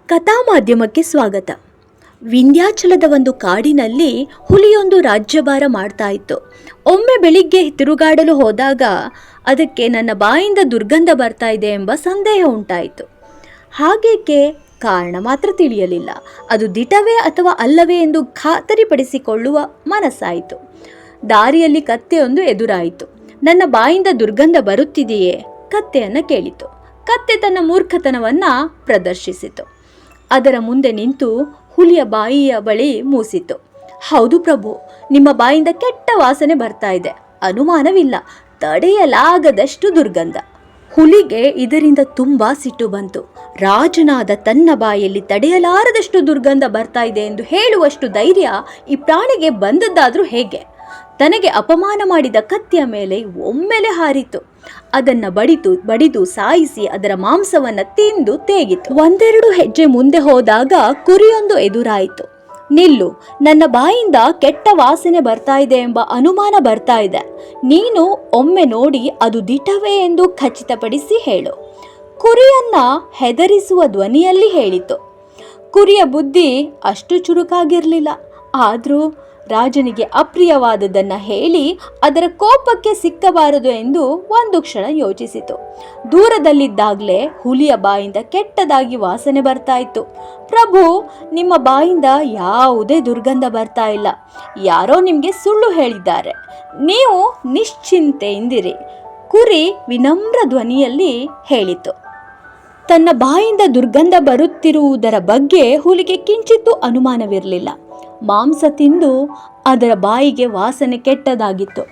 ಕಥಾ ಮಾಧ್ಯಮಕ್ಕೆ ಸ್ವಾಗತ. ವಿಂಧ್ಯಾಚಲದ ಒಂದು ಕಾಡಿನಲ್ಲಿ ಹುಲಿಯೊಂದು ರಾಜ್ಯಭಾರ ಮಾಡ್ತಾ ಇತ್ತು. ಒಮ್ಮೆ ಬೆಳಿಗ್ಗೆ ತಿರುಗಾಡಲು ಹೋದಾಗ ಅದಕ್ಕೆ ನನ್ನ ಬಾಯಿಂದ ದುರ್ಗಂಧ ಬರ್ತಾ ಇದೆ ಎಂಬ ಸಂದೇಹ ಉಂಟಾಯಿತು. ಹಾಗೇಕೆ ಕಾರಣ ಮಾತ್ರ ತಿಳಿಯಲಿಲ್ಲ. ಅದು ದಿಟವೇ ಅಥವಾ ಅಲ್ಲವೇ ಎಂದು ಖಾತರಿಪಡಿಸಿಕೊಳ್ಳುವ ಮನಸ್ಸಾಯಿತು. ದಾರಿಯಲ್ಲಿ ಕತ್ತೆಯೊಂದು ಎದುರಾಯಿತು. ನನ್ನ ಬಾಯಿಂದ ದುರ್ಗಂಧ ಬರುತ್ತಿದೆಯೇ? ಕತ್ತೆಯನ್ನು ಕೇಳಿತು. ಕತ್ತೆ ತನ್ನ ಮೂರ್ಖತನವನ್ನ ಪ್ರದರ್ಶಿಸಿತು. ಅದರ ಮುಂದೆ ನಿಂತು ಹುಲಿಯ ಬಾಯಿಯ ಬಳಿ ಮೂಸಿತು. ಹೌದು ಪ್ರಭು, ನಿಮ್ಮ ಬಾಯಿಂದ ಕೆಟ್ಟ ವಾಸನೆ ಬರ್ತಾ ಇದೆ. ಅನುಮಾನವಿಲ್ಲ, ತಡೆಯಲಾಗದಷ್ಟು ದುರ್ಗಂಧ. ಹುಲಿಗೆ ಇದರಿಂದ ತುಂಬಾ ಸಿಟ್ಟು ಬಂತು. ರಾಜನಾದ ತನ್ನ ಬಾಯಲ್ಲಿ ತಡೆಯಲಾರದಷ್ಟು ದುರ್ಗಂಧ ಬರ್ತಾ ಇದೆ ಎಂದು ಹೇಳುವಷ್ಟು ಧೈರ್ಯ ಈ ಪ್ರಾಣಿಗೆ ಬಂದದ್ದಾದ್ರೂ ಹೇಗೆ? ತನಗೆ ಅಪಮಾನ ಮಾಡಿದ ಕತ್ತೆಯ ಮೇಲೆ ಒಮ್ಮೆಲೆ ಹಾರಿತು. ಅದನ್ನ ಬಡಿದು ಸಾಯಿಸಿ ಅದರ ಮಾಂಸವನ್ನ ತಿಂದು ತೇಗಿತು. ಒಂದೆರಡು ಹೆಜ್ಜೆ ಮುಂದೆ ಹೋದಾಗ ಕುರಿಯೊಂದು ಎದುರಾಯಿತು. ನಿಲ್ಲು, ನನ್ನ ಬಾಯಿಂದ ಕೆಟ್ಟ ವಾಸನೆ ಬರ್ತಾ ಇದೆ ಎಂಬ ಅನುಮಾನ ಬರ್ತಾ ಇದೆ. ನೀನು ಒಮ್ಮೆ ನೋಡಿ ಅದು ದಿಟವೇ ಎಂದು ಖಚಿತಪಡಿಸಿ ಹೇಳು. ಕುರಿಯನ್ನ ಹೆದರಿಸುವ ಧ್ವನಿಯಲ್ಲಿ ಹೇಳಿತು. ಕುರಿಯ ಬುದ್ಧಿ ಅಷ್ಟು ಚುರುಕಾಗಿರಲಿಲ್ಲ. ಆದರೂ ರಾಜನಿಗೆ ಅಪ್ರಿಯವಾದದನ್ನು ಹೇಳಿ ಅದರ ಕೋಪಕ್ಕೆ ಸಿಕ್ಕಬಾರದು ಎಂದು ಒಂದು ಕ್ಷಣ ಯೋಚಿಸಿತು. ದೂರದಲ್ಲಿದ್ದಾಗಲೇ ಹುಲಿಯ ಬಾಯಿಂದ ಕೆಟ್ಟದಾಗಿ ವಾಸನೆ ಬರ್ತಾ ಇತ್ತು. ಪ್ರಭು, ನಿಮ್ಮ ಬಾಯಿಂದ ಯಾವುದೇ ದುರ್ಗಂಧ ಬರ್ತಾ ಇಲ್ಲ. ಯಾರೋ ನಿಮಗೆ ಸುಳ್ಳು ಹೇಳಿದ್ದಾರೆ. ನೀವು ನಿಶ್ಚಿಂತೆಯಿಂದಿರಿ, ಕುರಿ ವಿನಮ್ರ ಧ್ವನಿಯಲ್ಲಿ ಹೇಳಿತು. ತನ್ನ ಬಾಯಿಂದ ದುರ್ಗಂಧ ಬರುತ್ತಿರುವುದರ ಬಗ್ಗೆ ಹುಲಿಗೆ ಕಿಂಚಿತ್ತೂ ಅನುಮಾನವಿರಲಿಲ್ಲ. ಮಾಂಸ ತಿಂದು ಅದರ ಬಾಯಿಗೆ ವಾಸನೆ ಕೆಟ್ಟದಾಗಿತ್ತು.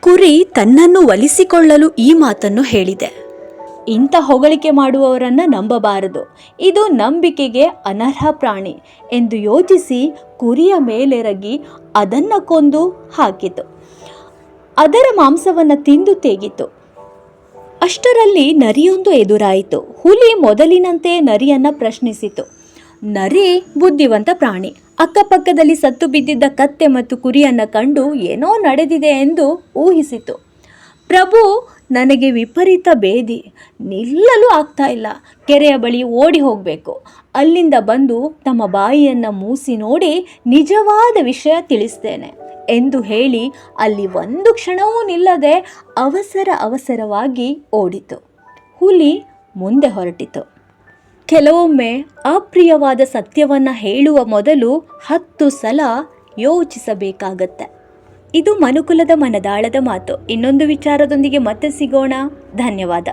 ಕುರಿ ತನ್ನನ್ನು ಒಲಿಸಿಕೊಳ್ಳಲು ಈ ಮಾತನ್ನು ಹೇಳಿದೆ. ಇಂಥ ಹೊಗಳಿಕೆ ಮಾಡುವವರನ್ನ ನಂಬಬಾರದು, ಇದು ನಂಬಿಕೆಗೆ ಅನರ್ಹ ಪ್ರಾಣಿ ಎಂದು ಯೋಚಿಸಿ ಕುರಿಯ ಮೇಲೆರಗಿ ಅದನ್ನ ಕೊಂದು ಹಾಕಿತು. ಅದರ ಮಾಂಸವನ್ನು ತಿಂದು ತೇಗಿತು. ಅಷ್ಟರಲ್ಲಿ ನರಿಯೊಂದು ಎದುರಾಯಿತು. ಹುಲಿ ಮೊದಲಿನಂತೆ ನರಿಯನ್ನ ಪ್ರಶ್ನಿಸಿತು. ನರಿ ಬುದ್ಧಿವಂತ ಪ್ರಾಣಿ. ಅಕ್ಕಪಕ್ಕದಲ್ಲಿ ಸತ್ತು ಬಿದ್ದಿದ್ದ ಕತ್ತೆ ಮತ್ತು ಕುರಿಯನ್ನ ಕಂಡು ಏನೋ ನಡೆದಿದೆ ಎಂದು ಊಹಿಸಿತು. ಪ್ರಭು, ನನಗೆ ವಿಪರೀತ ಬೇದಿ, ನಿಲ್ಲಲು ಆಗ್ತಾ ಇಲ್ಲ. ಕೆರೆಯ ಬಳಿ ಓಡಿ ಹೋಗಬೇಕು. ಅಲ್ಲಿಂದ ಬಂದು ತಮ್ಮ ಬಾಯಿಯನ್ನು ಮೂಸಿ ನೋಡಿ ನಿಜವಾದ ವಿಷಯ ತಿಳಿಸ್ತೇನೆ ಎಂದು ಹೇಳಿ ಅಲ್ಲಿ ಒಂದು ಕ್ಷಣವೂ ನಿಲ್ಲದೆ ಅವಸರವಾಗಿ ಓಡಿತು. ಹುಲಿ ಮುಂದೆ ಹೊರಟಿತು. ಕೆಲವೊಮ್ಮೆ ಅಪ್ರಿಯವಾದ ಸತ್ಯವನ್ನು ಹೇಳುವ ಮೊದಲು 10 ಸಲ ಯೋಚಿಸಬೇಕಾಗತ್ತೆ. ಇದು ಮನುಕುಲದ ಮನದಾಳದ ಮಾತು. ಇನ್ನೊಂದು ವಿಚಾರದೊಂದಿಗೆ ಮತ್ತೆ ಸಿಗೋಣ. ಧನ್ಯವಾದ.